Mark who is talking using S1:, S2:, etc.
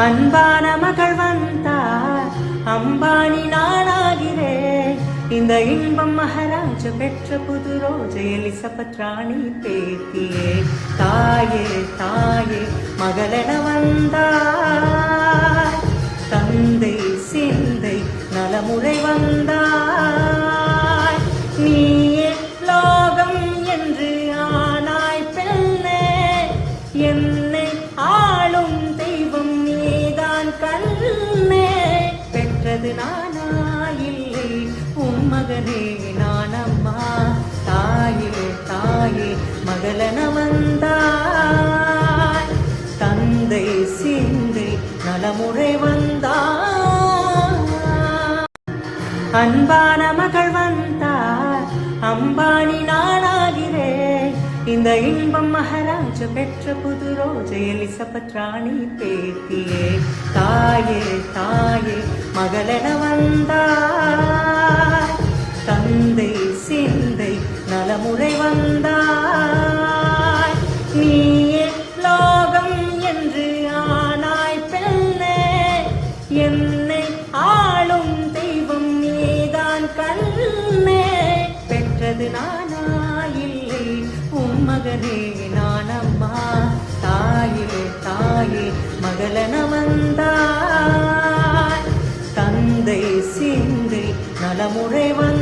S1: அன்பான மகள் வந்தார், அம்பானி நானாகிறேன். இந்த இன்பம் மகாராஜ பெற்ற புது ரோஜை எலிசபெத் ராணி பேத்தியே. தாயே தாயே மகளென வந்தார், தந்தை சிந்தை நலமுறை வந்தார். நீயே லோகம் என்று ஆனாய் பெண்ணே, என்னை ஆளும் தெய்வம் நீதான் கண்ணே. பெற்றது நானா இல்லை உன் மகனே நானம்மா. தாயே தாயே மகளென வந்தாய், தந்தை சிந்தை நலமுறை வந்தார். அன்பான மகள் வந்தார், அம்பானி நானாகிறேன். இந்த இன்பம் மகாராஜ பெற்ற புது ரோஜை எலிசபெத் ராணி பேத்தியே. தாயே தாயே மகளென வந்தார், தந்தை சிந்தை நலமுறை வந்தார். நீயே லோகம் என்று ஆனாய் பெண்ணே, என்னை ஆளும் தெய்வம் நீதான் கண்ணே. பெற்றது நானா இல்லை உன் மகனே நானம்மா. தாயே தாயே மகளென வந்தாய், தந்தை சிந்தை நலமுறை வந்தார்.